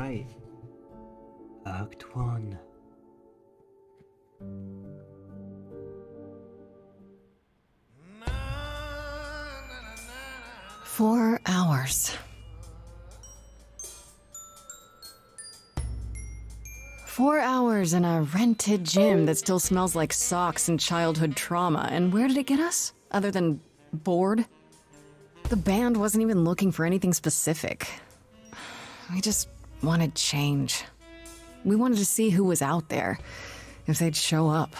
Alright. Act 1. 4 hours. 4 hours in a rented gym that still smells like socks and childhood trauma. And where did it get us? Other than bored? The band wasn't even looking for anything specific. We just wanted change. We wanted to see who was out there, if they'd show up.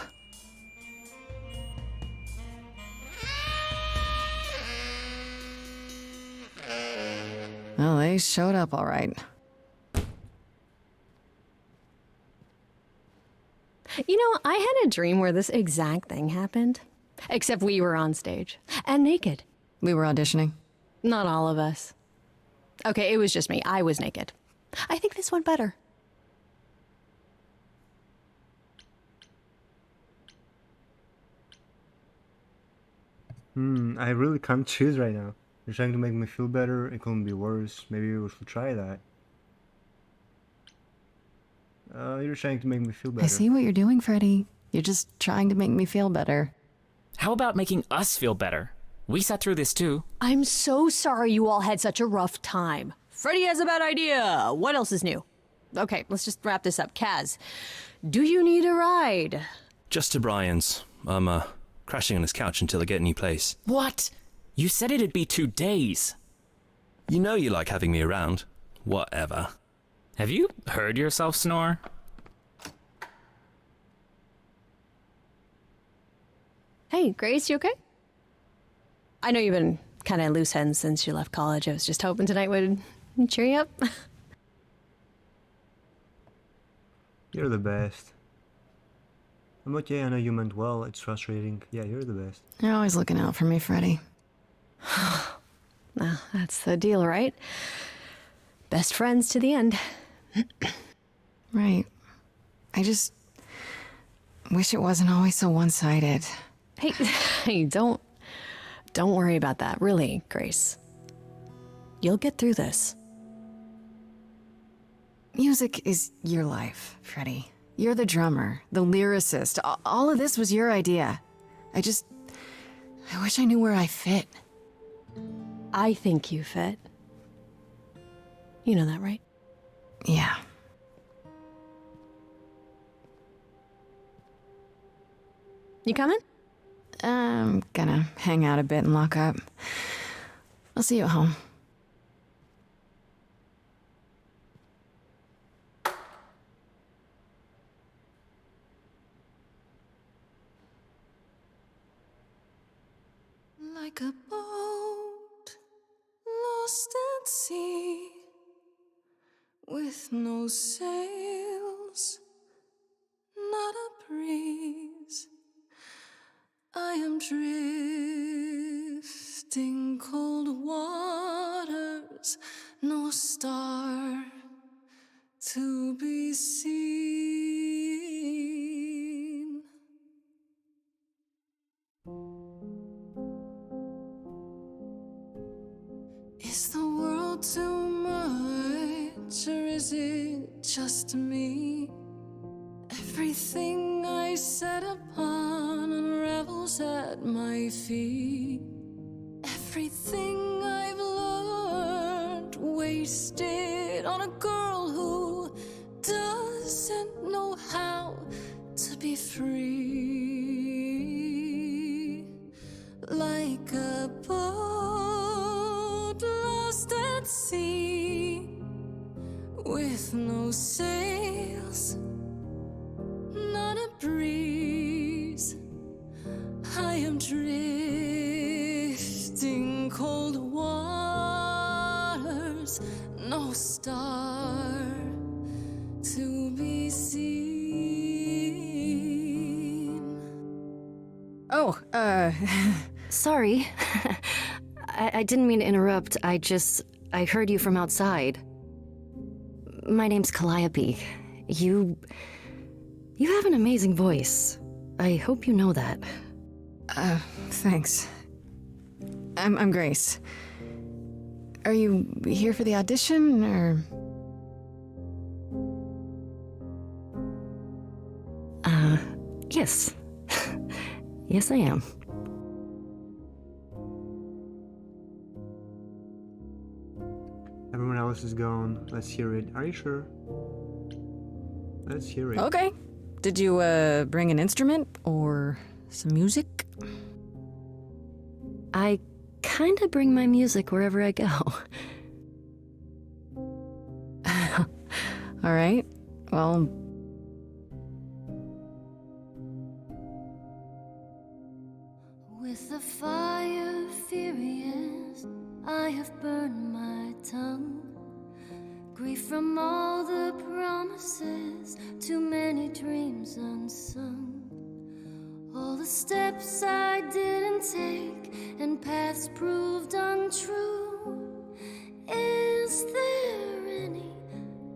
Well, they showed up all right. You know, I had a dream where this exact thing happened. Except we were on stage. And naked. We were auditioning. Not all of us. Okay, it was just me. I was naked. I think this went better. I really can't choose right now. You're trying to make me feel better, it couldn't be worse. Maybe we should try that. You're trying to make me feel better. I see what you're doing, Freddy. You're just trying to make me feel better. How about making us feel better? We sat through this too. I'm so sorry you all had such a rough time. Freddy has a bad idea. What else is new? Okay, let's just wrap this up. Kaz, do you need a ride? Just to Brian's. I'm, crashing on his couch until I get a new place. What? You said it'd be 2 days. You know you like having me around. Whatever. Have you heard yourself snore? Hey, Grace, you okay? I know you've been kind of loose ends since you left college. I was just hoping tonight would cheer you up. You're the best. I'm okay, I know you meant well, it's frustrating. Yeah, you're the best. You're always looking out for me, Freddy. Well, that's the deal, right? Best friends to the end. Right. I just wish it wasn't always so one-sided. Hey, don't worry about that, really, Grace. You'll get through this. Music is your life, Freddy. You're the drummer, the lyricist. All of this was your idea. I wish I knew where I fit. I think you fit. You know that, right? Yeah. You coming? I'm gonna hang out a bit and lock up. I'll see you at home. Like a boat lost at sea, with no sails, not a breeze. I am drifting cold waters, no star to be seen. Is the world too much, or is it just me? Everything I set upon unravels at my feet. Everything I've learned wasted on a girl who doesn't know how to be free. Like a boat lost at sea, with no sails, not a breeze. I am drifting cold waters, no star to be seen. Oh, Sorry. I didn't mean to interrupt. I heard you from outside. My name's Calliope. You have an amazing voice. I hope you know that. Thanks. I'm Grace. Are you here for the audition, or...? Yes. Yes, I am. Everyone else is gone. Let's hear it. Are you sure? Let's hear it. Okay. Did you, bring an instrument or some music? I kinda bring my music wherever I go. All right. Well, With the fire furious, I have burned my tongue. Grief from all the promises, too many dreams unsung. All the steps I didn't take and paths proved untrue. Is there any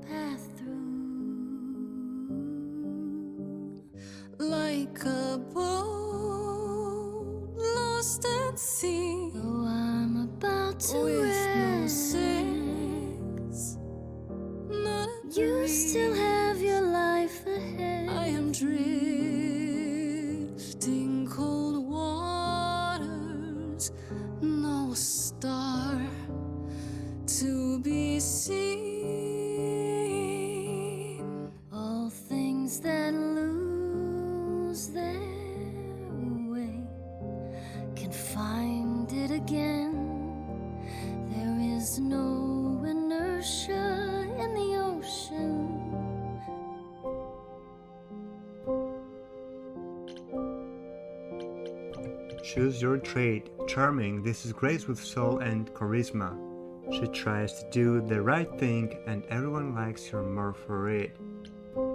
path through? Like a boat lost at sea, though I'm about to with no sails, not a you breeze. Still have your life ahead. I am drifting cold waters, no star to be seen. All things that lose their way can find it again. There is no inertia in the ocean. Choose your trait. Charming. This is Grace with soul and charisma. She tries to do the right thing and everyone likes her more for it.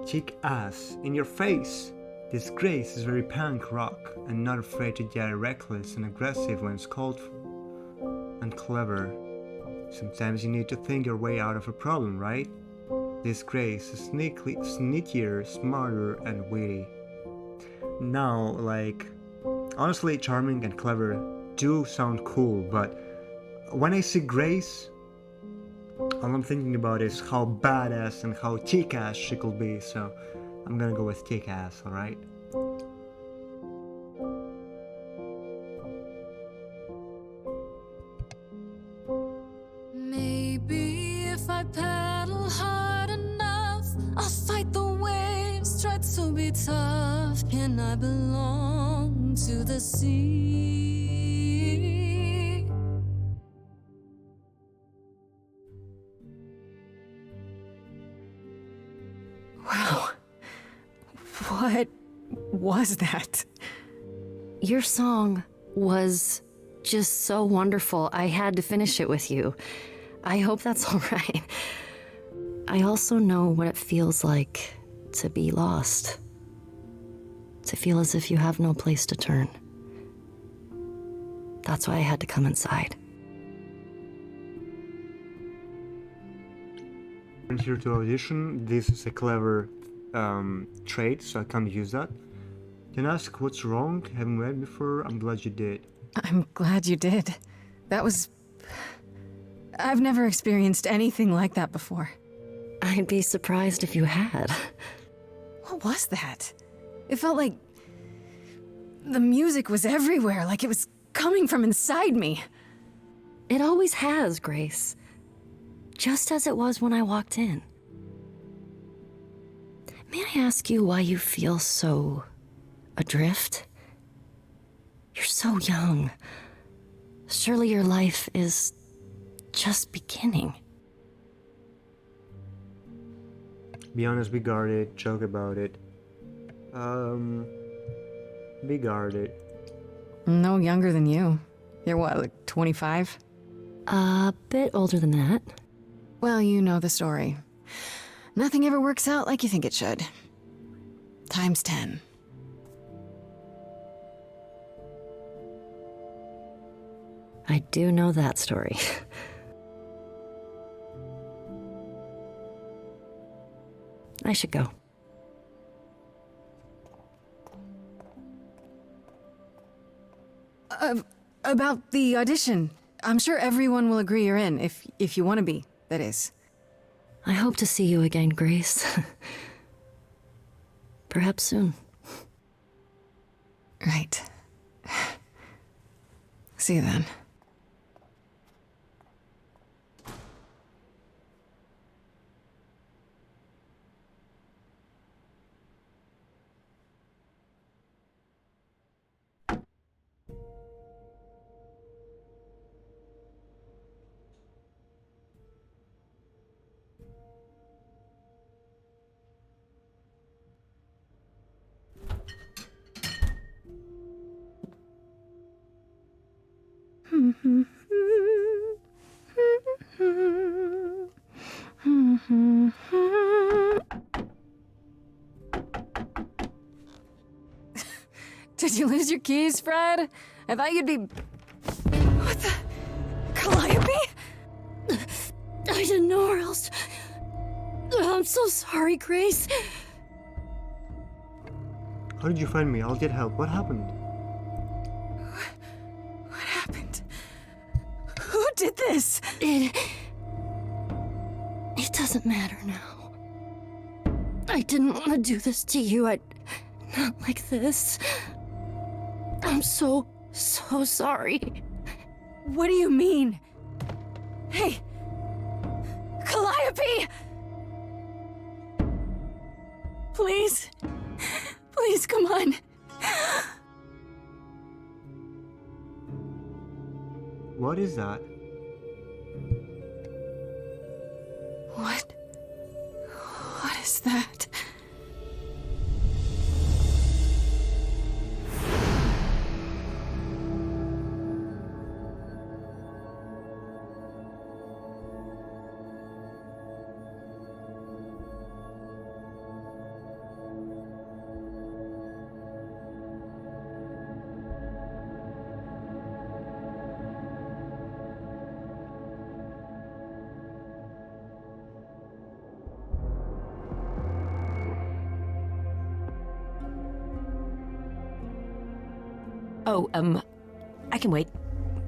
Kick ass. In your face. This Grace is very punk rock and not afraid to get reckless and aggressive when it's called for. And clever. Sometimes you need to think your way out of a problem, right? This Grace is sneakier, smarter, and witty. Now, like, honestly, charming and clever do sound cool, but when I see Grace, all I'm thinking about is how badass and how kick-ass she could be, so I'm gonna go with kick-ass, alright? Maybe if I paddle hard enough, I'll fight the waves, try to be tough. Can I belong to the sea? wow. What was that? Your song was just so wonderful. I had to finish it with you. I hope that's all right. I also know what it feels like to be lost. To feel as if you have no place to turn. That's why I had to come inside. I'm here to audition. This is a clever trait, so I can't use that. Can I ask what's wrong? Haven't read before. I'm glad you did. I'm glad you did. That was... I've never experienced anything like that before. I'd be surprised if you had. What was that? It felt like... the music was everywhere, like it was coming from inside me. It always has, Grace. Just as it was when I walked in. May I ask you why you feel so... adrift? You're so young. Surely your life is just beginning. Be honest, be guarded, joke about it. Be guarded. No younger than you. You're what, like 25? A bit older than that. Well, you know the story. Nothing ever works out like you think it should. Times 10. I do know that story. I should go. About the audition. I'm sure everyone will agree you're in, if you want to be, that is. I hope to see you again, Grace. Perhaps soon. see then. Did you lose your keys, Fred? I thought you'd be... What the... Calliope? I didn't know where else. I'm so sorry, Grace. How did you find me? I'll get help. What happened? What happened? Who did this? It doesn't matter now. I didn't want to do this to you. Not like this. I'm so sorry. What do you mean? Hey! Calliope! Please? Please, come on. What is that? What is that? Oh, I can wait.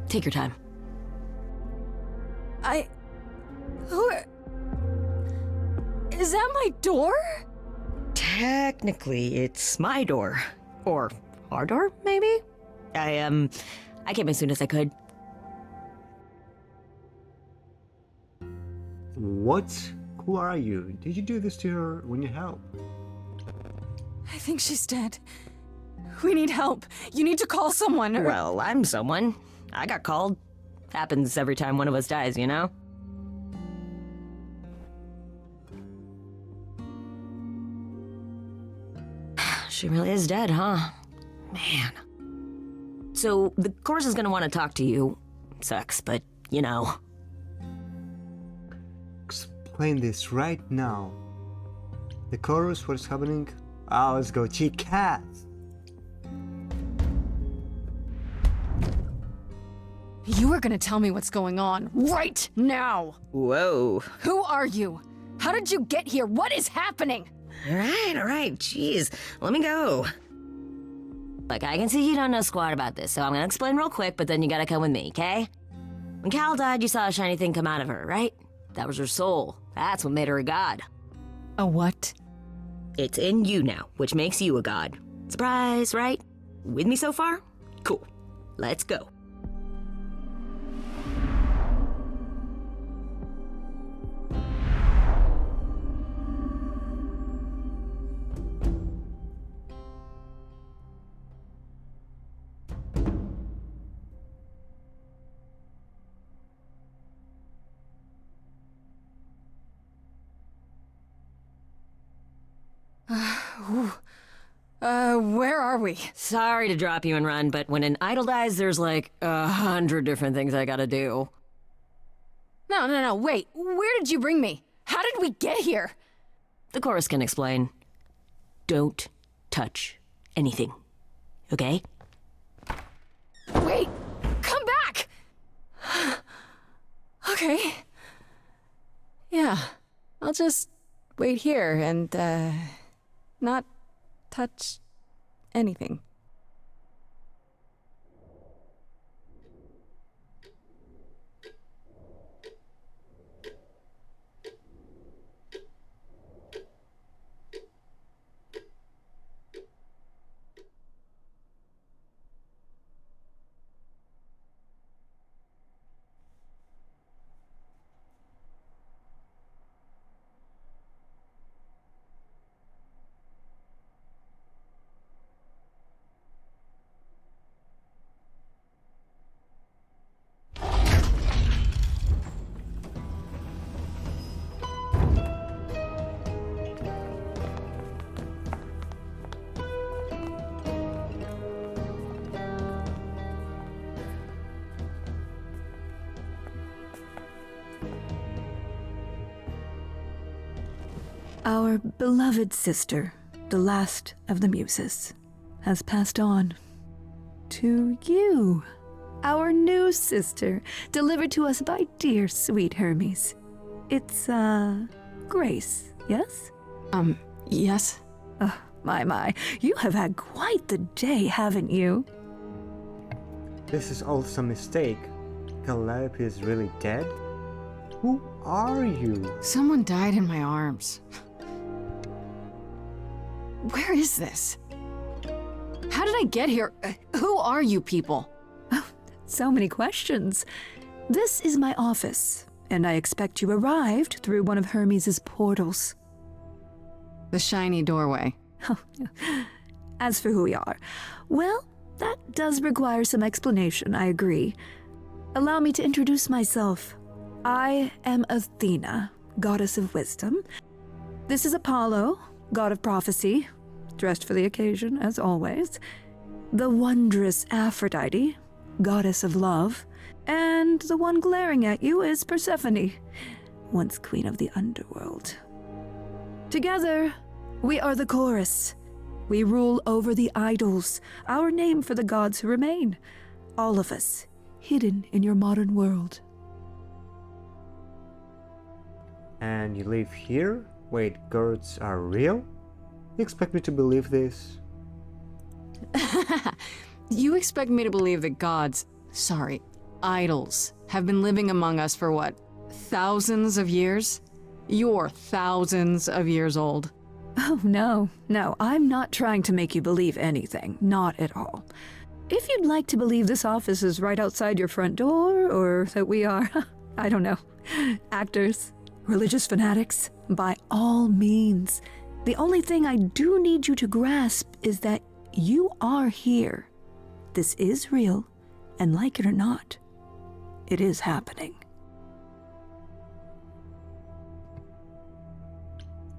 Take your time. Who... Is that my door? Technically, it's my door. Or our door, maybe? I came as soon as I could. What? Who are you? Did you do this to her when you helped? I think she's dead. We need help. You need to call someone. Well, I'm someone. I got called. Happens every time one of us dies, you know? She really is dead, huh? Man. So, the chorus is gonna want to talk to you. Sucks, but, you know. Explain this right now. The chorus, what's happening? Ah, let's go cheat cats. You are gonna tell me what's going on right now. Whoa. Who are you? How did you get here? What is happening? All right, jeez. Let me go. Look, I can see you don't know squat about this, so I'm gonna explain real quick, but then you gotta come with me, okay? When Cal died, you saw a shiny thing come out of her, right? That was her soul. That's what made her a god. A what? It's in you now, which makes you a god. Surprise, right? With me so far? Cool. Let's go. Where are we? Sorry to drop you and run, but when an idol dies, there's like 100 different things I gotta do. No, wait. Where did you bring me? How did we get here? The chorus can explain. Don't touch anything, okay? Wait! Come back! Okay. Yeah, I'll just wait here and, not touch anything. Our beloved sister, the last of the Muses, has passed on to you, our new sister, delivered to us by dear sweet Hermes. It's, Grace, yes? Yes? Oh, my, you have had quite the day, haven't you? This is also a mistake. Calliope is really dead? Who are you? Someone died in my arms. Where is this? How did I get here? Who are you people? Oh, so many questions. This is my office, and I expect you arrived through one of Hermes' portals. The shiny doorway. As for who we are, well, that does require some explanation, I agree. Allow me to introduce myself. I am Athena, goddess of wisdom. This is Apollo, god of prophecy, dressed for the occasion, as always. The wondrous Aphrodite, goddess of love. And the one glaring at you is Persephone, once queen of the underworld. Together, we are the chorus. We rule over the idols, our name for the gods who remain. All of us, hidden in your modern world. And you live here? Wait, gods are real? You expect me to believe this? You expect me to believe that gods, idols, have been living among us for what, thousands of years? You're thousands of years old. Oh, no, I'm not trying to make you believe anything, not at all. If you'd like to believe this office is right outside your front door, or that we are, I don't know, actors, religious fanatics, by all means. The only thing I do need you to grasp is that you are here. This is real, and like it or not, it is happening.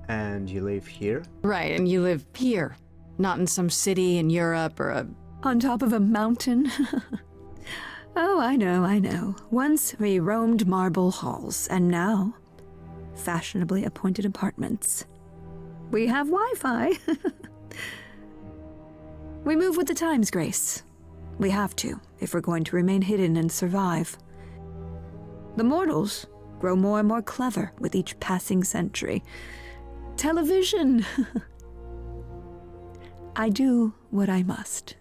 And you live here? Right, and you live here, not in some city in Europe or On top of a mountain? Oh, I know. Once we roamed marble halls, and now, fashionably appointed apartments. We have Wi-Fi. We move with the times, Grace. We have to, if we're going to remain hidden and survive. The mortals grow more and more clever with each passing century. Television! I do what I must.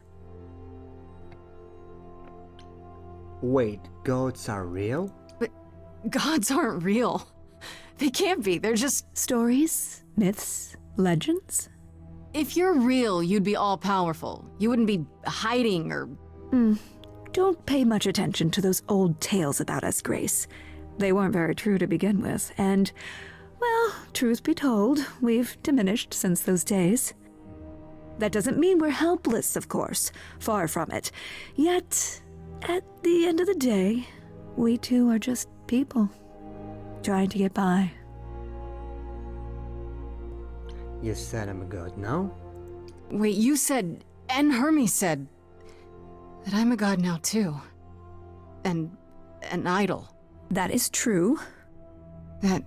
Wait, gods are real? But gods aren't real. They can't be, they're just... Stories, myths, legends? If you're real, you'd be all-powerful. You wouldn't be hiding or... Don't pay much attention to those old tales about us, Grace. They weren't very true to begin with, and, well, truth be told, we've diminished since those days. That doesn't mean we're helpless, of course. Far from it. Yet, at the end of the day, we too are just people, trying to get by. You said I'm a god now? Wait, you said, and Hermes said, that I'm a god now too. And an idol. That is true. That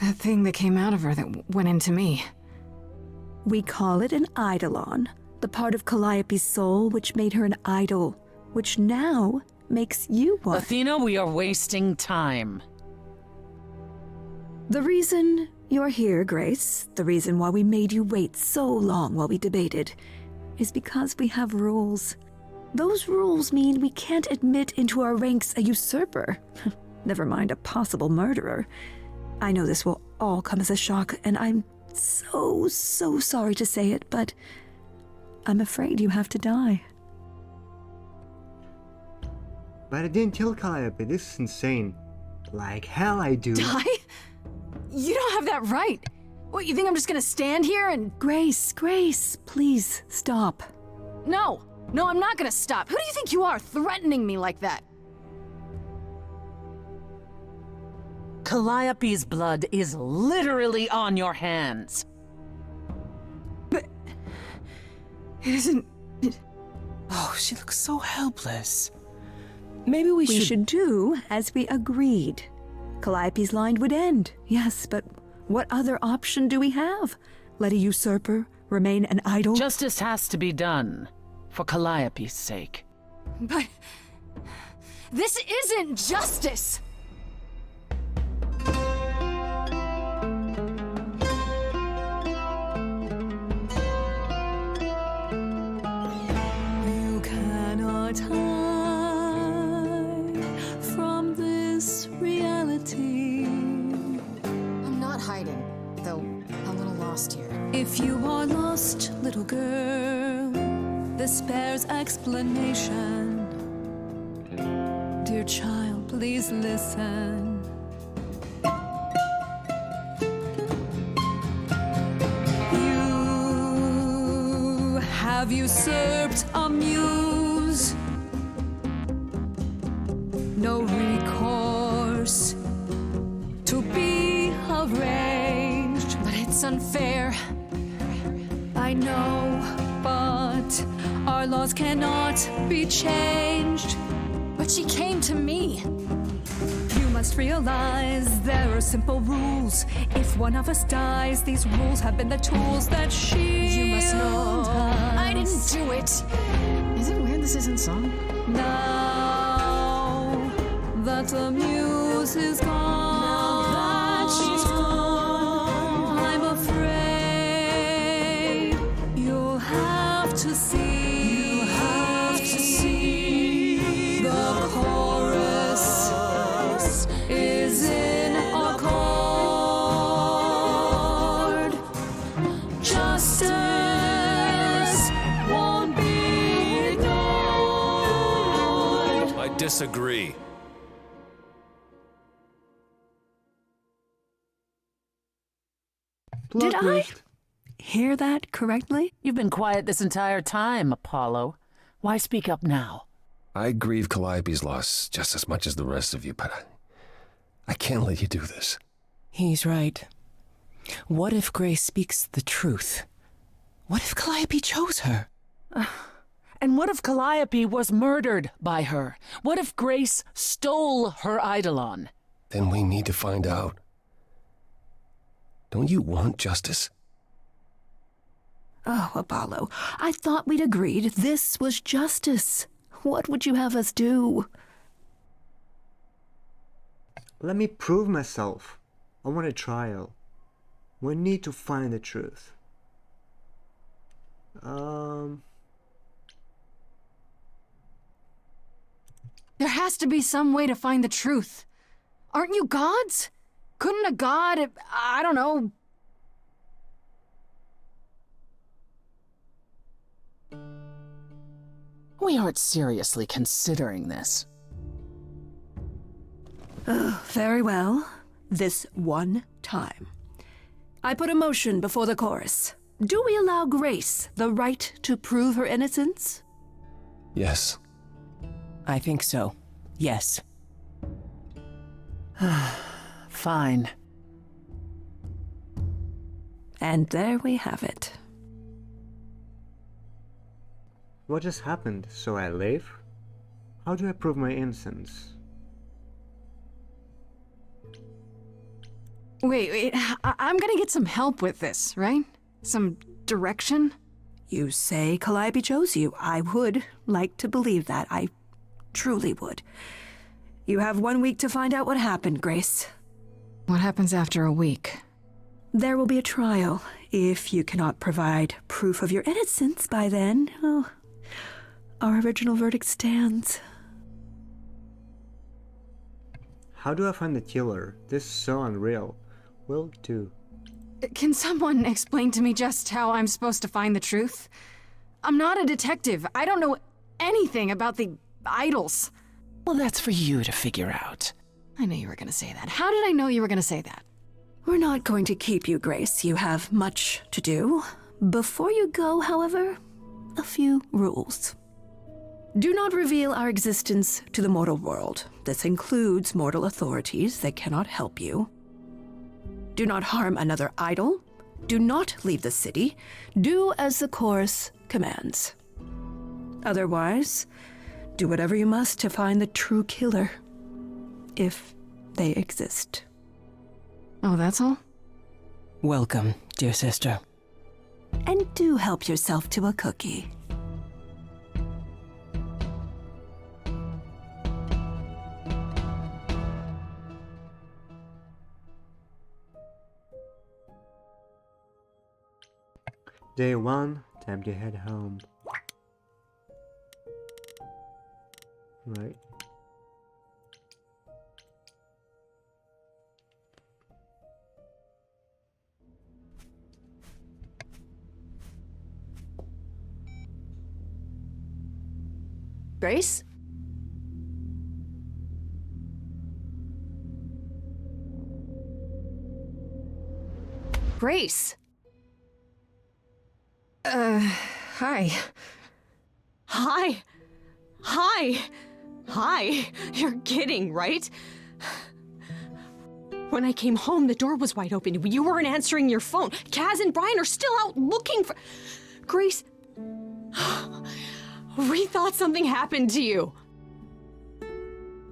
thing that came out of her that went into me. We call it an eidolon, the part of Calliope's soul which made her an idol, which now makes you one. Athena, we are wasting time. The reason you're here, Grace, the reason why we made you wait so long while we debated, is because we have rules. Those rules mean we can't admit into our ranks a usurper, never mind a possible murderer. I know this will all come as a shock, and I'm so sorry to say it, but I'm afraid you have to die. But I didn't kill Calliope, this is insane. Like hell I do. Die? You don't have that right. What, you think I'm just gonna stand here and... Grace, please stop. No, I'm not gonna stop. Who do you think you are, threatening me like that? Calliope's blood is literally on your hands. But... it isn't... Oh, she looks so helpless. Maybe we should do as we agreed. Calliope's line would end, yes, but What other option do we have? Let a usurper remain an idol? Justice has to be done, for Calliope's sake. But this isn't justice! You cannot hide from this reality. I'm not hiding, though a little lost here. If you are lost, little girl, this bears explanation. Dear child, please listen. You have usurped a muse. No recourse to be arranged. But it's unfair. I know, but our laws cannot be changed. But she came to me. You must realize there are simple rules. If one of us dies, these rules have been the tools that shield You must know us. I didn't do it. Is it weird this isn't song? Now that the muse is gone, I'm afraid you'll have to see. The chorus is in accord. Justice won't be ignored. I disagree. Did I hear that correctly? You've been quiet this entire time, Apollo. Why speak up now? I grieve Calliope's loss just as much as the rest of you, but I can't let you do this. He's right. What if Grace speaks the truth? What if Calliope chose her? And what if Calliope was murdered by her? What if Grace stole her eidolon? Then we need to find out. Don't you want justice? Oh, Apollo, I thought we'd agreed this was justice. What would you have us do? Let me prove myself. I want a trial. We need to find the truth. There has to be some way to find the truth. Aren't you gods? Couldn't a god, I don't know... We aren't seriously considering this. Very well. This one time. I put a motion before the chorus. Do we allow Grace the right to prove her innocence? Yes. I think so. Yes. Fine. And there we have it. What just happened? So I live? How do I prove my innocence? Wait, I'm gonna get some help with this, right? Some direction? You say Calliope chose you. I would like to believe that. I truly would. You have 1 week to find out what happened, Grace. What happens after a week? There will be a trial. If you cannot provide proof of your innocence by then, oh, our original verdict stands. How do I find the killer? This is so unreal. Will do. Can someone explain to me just how I'm supposed to find the truth? I'm not a detective. I don't know anything about the idols. Well, that's for you to figure out. I knew you were gonna say that. How did I know you were gonna say that? We're not going to keep you, Grace. You have much to do. Before you go, however, a few rules. Do not reveal our existence to the mortal world. This includes mortal authorities that cannot help you. Do not harm another idol. Do not leave the city. Do as the chorus commands. Otherwise, do whatever you must to find the true killer, if they exist. Oh, that's all? Welcome, dear sister. And do help yourself to a cookie. Day 1, time to head home. Right. Grace? Grace! Hi. Hi. Hi. Hi. You're kidding, right? When I came home, the door was wide open. You weren't answering your phone. Kaz and Brian are still out looking for... Grace... We thought something happened to you.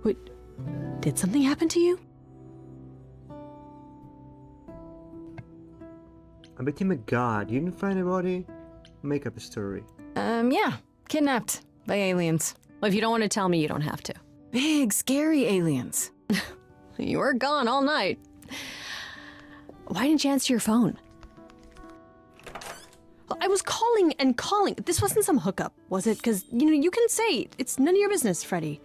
Wait, did something happen to you? I became a god. You didn't find a body? Make up a story. Yeah. Kidnapped by aliens. Well, if you don't want to tell me, you don't have to. Big, scary aliens. You were gone all night. Why didn't you answer your phone? I was calling and calling. This wasn't some hookup, was it? Because, you can say it's none of your business, Freddie.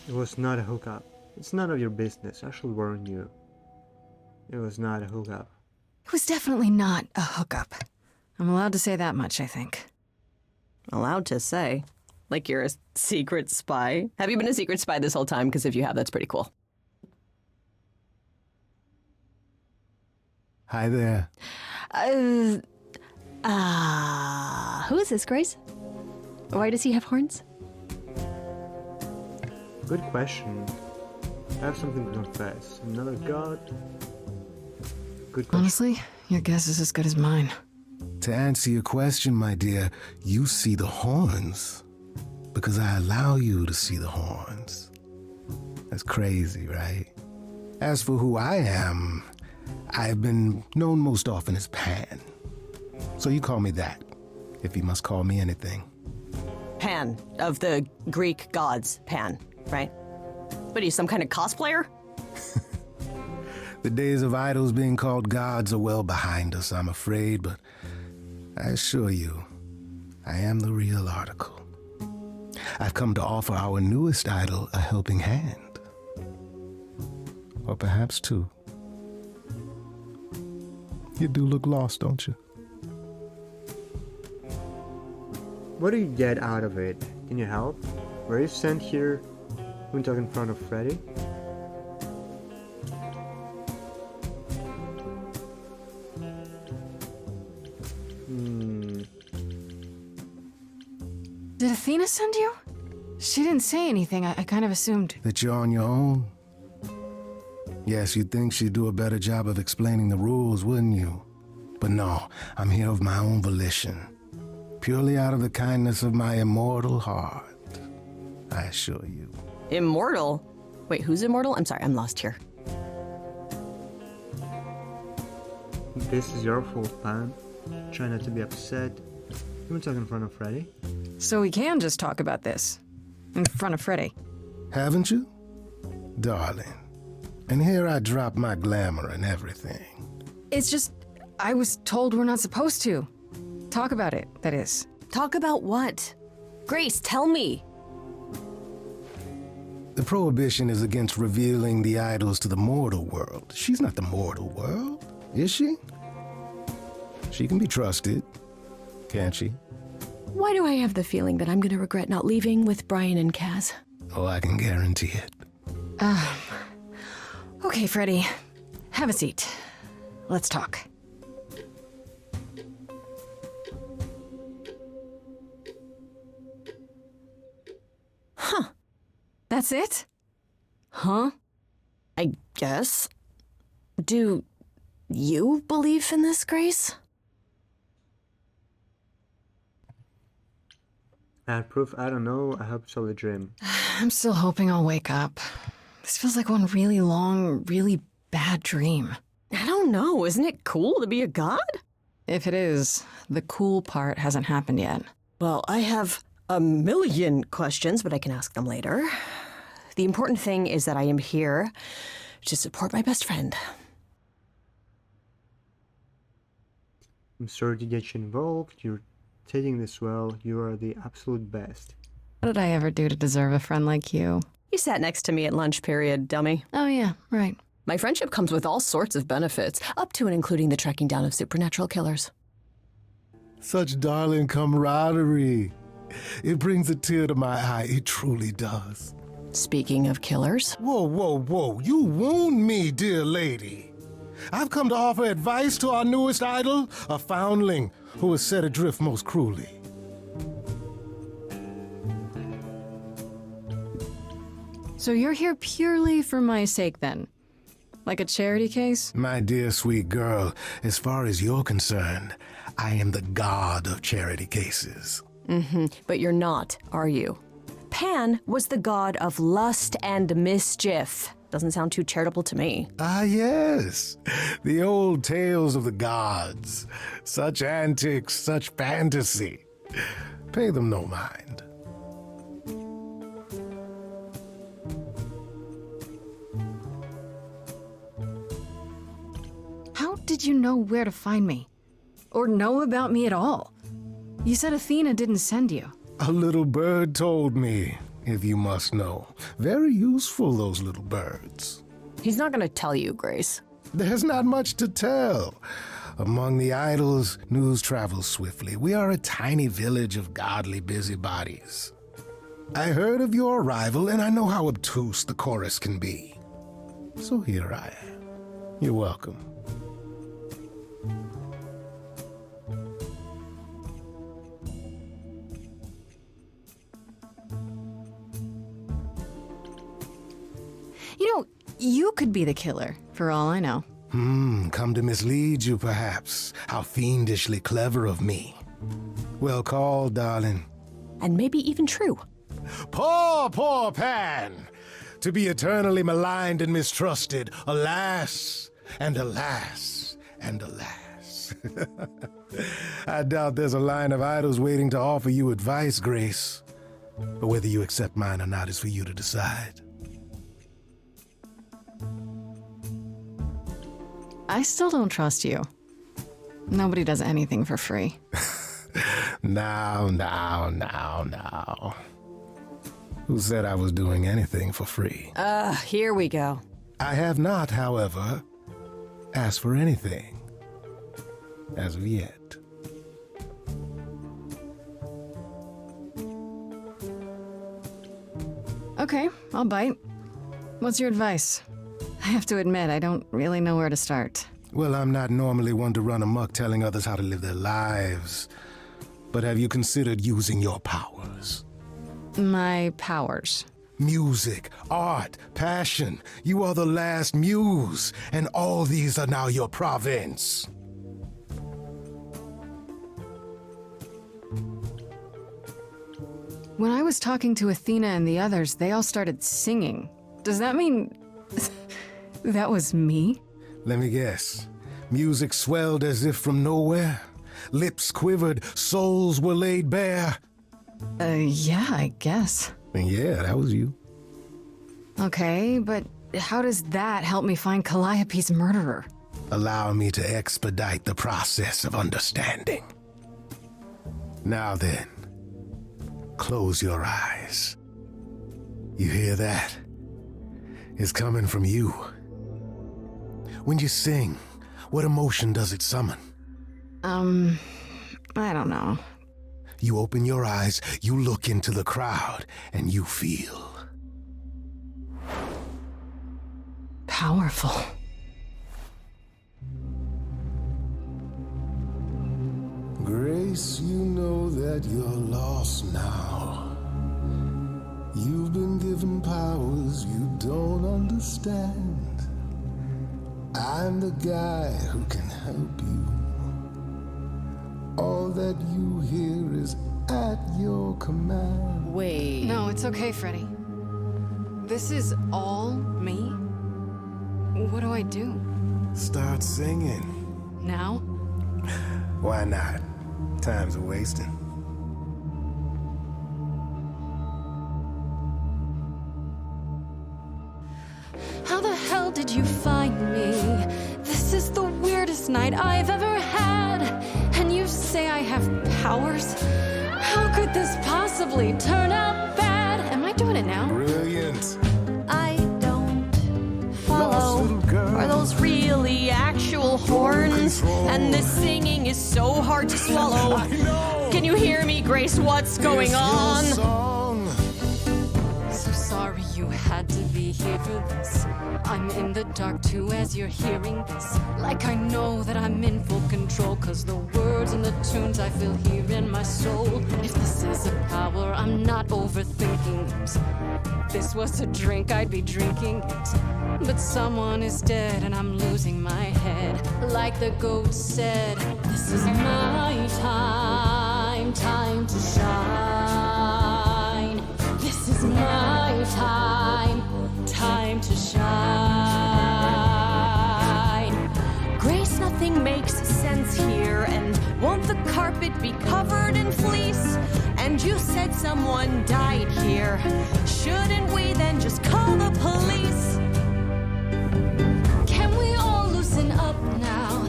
It was not a hookup. It's none of your business. I should warn you. It was not a hookup. It was definitely not a hookup. I'm allowed to say that much, I think. Allowed to say? Like you're a secret spy? Have you been a secret spy this whole time? Because if you have, that's pretty cool. Hi there. Who is this, Grace? Why does he have horns? Good question. I have something to confess. Another god? Good question. Honestly, your guess is as good as mine. To answer your question, my dear, you see the horns because I allow you to see the horns. That's crazy, right? As for who I am, I've been known most often as Pan. So you call me that, if you must call me anything. Pan, of the Greek gods, Pan, right? What are you, some kind of cosplayer? The days of idols being called gods are well behind us, I'm afraid, but I assure you, I am the real article. I've come to offer our newest idol a helping hand. Or perhaps two. You do look lost, don't you? What do you get out of it? Can you help? Were you sent here when talking in front of Freddy? Did Athena send you? She didn't say anything. I kind of assumed. That you're on your own? Yes, you'd think she'd do a better job of explaining the rules, wouldn't you? But no, I'm here of my own volition. Purely out of the kindness of my immortal heart. I assure you. Immortal? Wait, who's immortal? I'm sorry, I'm lost here. This is your fault, Pan. Try not to be upset. You were talking in front of Freddy? So we can just talk about this. In front of Freddy. Haven't you? Darling. And here I drop my glamour and everything. It's just, I was told we're not supposed to. Talk about it, that is. Talk about what? Grace, tell me. The prohibition is against revealing the idols to the mortal world. She's not the mortal world, is she? She can be trusted, can't she? Why do I have the feeling that I'm gonna regret not leaving with Brian and Kaz? Oh, I can guarantee it. Okay, Freddy. Have a seat. Let's talk. Huh. That's it? Huh? I guess. Do you believe in this, Grace? And proof, I don't know, I hope it's all a dream. I'm still hoping I'll wake up. This feels like one really long, really bad dream. I don't know. Isn't it cool to be a god? If it is, the cool part hasn't happened yet. Well, I have a million questions, but I can ask them later. The important thing is that I am here to support my best friend. I'm sorry to get you involved. You're taking this well. You are the absolute best. What did I ever do to deserve a friend like you? You sat next to me at lunch period, dummy. Oh yeah, right. My friendship comes with all sorts of benefits, up to and including the tracking down of supernatural killers. Such darling camaraderie. It brings a tear to my eye. It truly does. Speaking of killers. Whoa, whoa, whoa. You wound me, dear lady. I've come to offer advice to our newest idol, a foundling who was set adrift most cruelly. So you're here purely for my sake then? Like a charity case? My dear sweet girl, as far as you're concerned, I am the god of charity cases. But you're not, are you? Pan was the god of lust and mischief. Doesn't sound too charitable to me. Ah, yes. The old tales of the gods. Such antics, such fantasy. Pay them no mind. How did you know where to find me? Or know about me at all? You said Athena didn't send you. A little bird told me, if you must know. Very useful, those little birds. He's not gonna tell you, Grace. There's not much to tell. Among the idols, news travels swiftly. We are a tiny village of godly busybodies. I heard of your arrival, and I know how obtuse the chorus can be. So here I am. You're welcome. You know, you could be the killer, for all I know. Come to mislead you, perhaps. How fiendishly clever of me. Well called, darling. And maybe even true. Poor, poor Pan! To be eternally maligned and mistrusted. Alas, and alas, and alas. I doubt there's a line of idols waiting to offer you advice, Grace. But whether you accept mine or not is for you to decide. I still don't trust you. Nobody does anything for free. Now. Who said I was doing anything for free? Here we go. I have not, however, asked for anything. As of yet. Okay, I'll bite. What's your advice? I have to admit, I don't really know where to start. Well, I'm not normally one to run amok telling others how to live their lives. But have you considered using your powers? My powers? Music, art, passion. You are the last muse, and all these are now your province. When I was talking to Athena and the others, they all started singing. Does that mean that was me? Let me guess. Music swelled as if from nowhere. Lips quivered, souls were laid bare. Yeah, I guess. And yeah, that was you. Okay, but how does that help me find Calliope's murderer? Allow me to expedite the process of understanding. Now then, close your eyes. You hear that? It's coming from you. When you sing, what emotion does it summon? I don't know. You open your eyes, you look into the crowd, and you feel... powerful. Grace, you know that you're lost now. You've been given powers you don't understand. I'm the guy who can help you. All that that you hear is at your command. Wait. No, it's okay, Freddy. This is all me? What do I do? Start singing. Now? Why not? Time's a wasting. How the hell did you find me? This is the weirdest night I've ever had. And you say I have powers? How could this possibly turn out bad? Am I doing it now? Brilliant. I don't follow. Lost little girl. Are those really actual horns? And this singing is so hard to swallow. I know. Can you hear me, Grace? What's going It's on? your song. So sorry you had to be here for this. I'm in the dark too as you're hearing this. Like I know that I'm in full control, 'cause the words and the tunes I feel here in my soul. If this is a power, I'm not overthinking it. If this was a drink, I'd be drinking it. But someone is dead and I'm losing my head. Like the goat said, this is my time, time to shine. This is my time, time to shine. Grace, nothing makes sense here. And won't the carpet be covered in fleece? And you said someone died here. Shouldn't we then just call the police? Can we all loosen up now?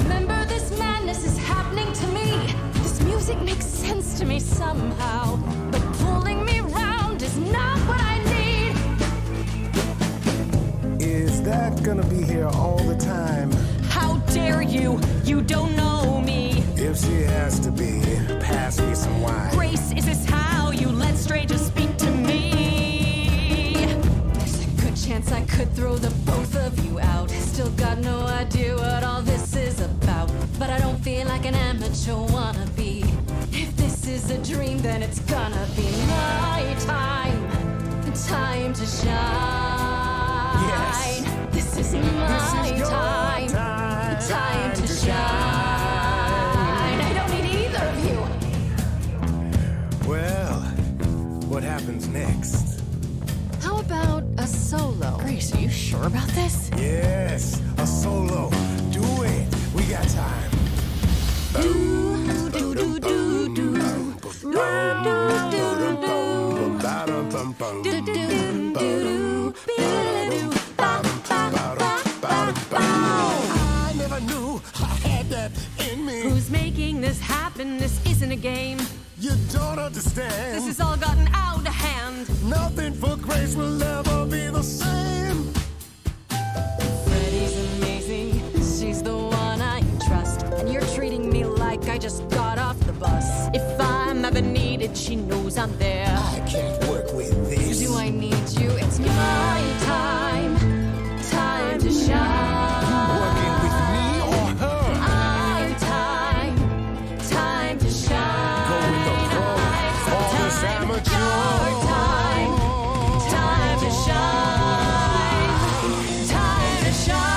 Remember, this madness is happening to me. This music makes sense to me somehow. But pulling me round is not what I need. Is that gonna be here all the time? How dare you? You don't know me. If she has to be, pass me some wine. Grace, is this how you let strangers speak to me? There's a good chance I could throw the both of you out. Still got no idea what all this is about. But I don't feel like an amateur wannabe. If this is a dream, then it's gonna be my time. Time to shine. Yes. This is my time. Time to shine. I don't need either of you. Well, what happens next? How about a solo? Grace, are you sure about this? Yes, a solo. Do it. We got time. I never knew I had that in me. Who's making this happen? This isn't a game. You don't understand. This has all gotten out of hand. Nothing for Grace will ever be the same. Freddy's amazing. She's the one I trust. And you're treating me like I just got off the bus. If I'm ever needed, she knows I'm there. I can't work with this. Do I need you? It's my time. Time to shine. Working with me or her? Our time. Time to shine. Go with the pro or this amateur. Your time. Time to shine. Time to shine.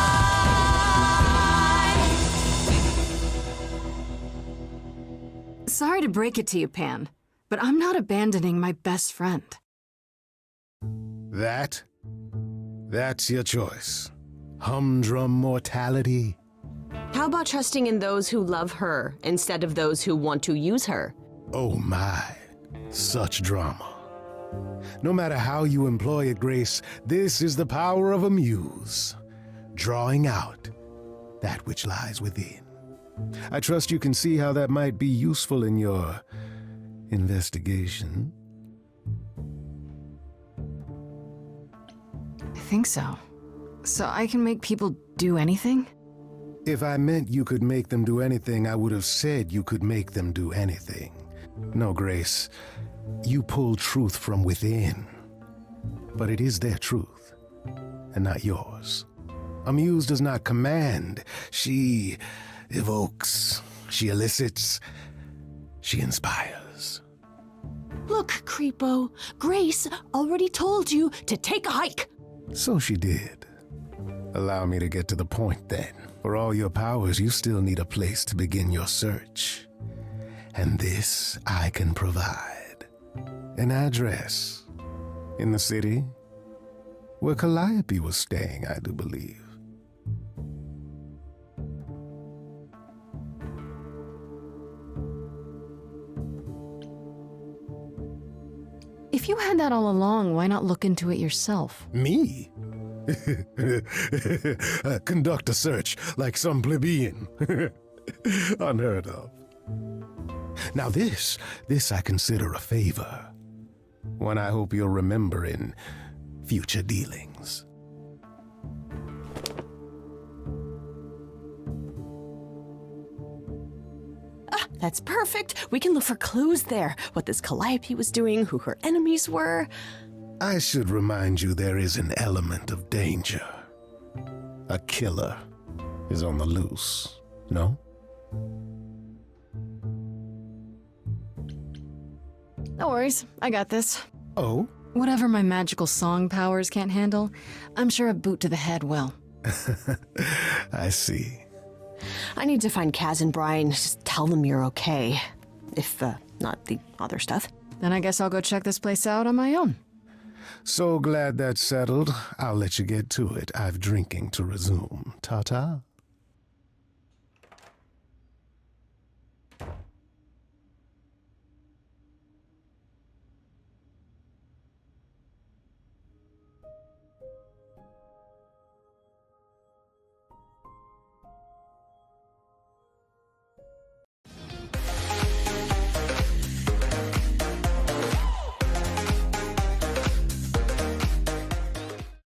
Sorry to break it to you, Pan, but I'm not abandoning my best friend. That's your choice. Humdrum mortality. How about trusting in those who love her instead of those who want to use her? Oh my, such drama. No matter how you employ it, Grace, this is the power of a muse, drawing out that which lies within. I trust you can see how that might be useful in your investigation. I think so. So I can make people do anything? If I meant you could make them do anything, I would have said you could make them do anything. No, Grace, you pull truth from within. But it is their truth, and not yours. A muse does not command. She evokes, she elicits, she inspires. Look, Creepo, Grace already told you to take a hike. So she did. Allow me to get to the point then. For all your powers, you still need a place to begin your search. And this I can provide. An address in the city where Calliope was staying, I do believe. If you had that all along, why not look into it yourself? Me? Conduct a search like some plebeian. Unheard of. Now this I consider a favor. One I hope you'll remember in future dealings. That's perfect. We can look for clues there. What this Calliope was doing, who her enemies were. I should remind you there is an element of danger. A killer is on the loose, no? No worries, I got this. Oh? Whatever my magical song powers can't handle, I'm sure a boot to the head will. I see. I need to find Kaz and Brian. Just tell them you're okay. If, not the other stuff. Then I guess I'll go check this place out on my own. So glad that's settled. I'll let you get to it. I've drinking to resume. Ta-ta.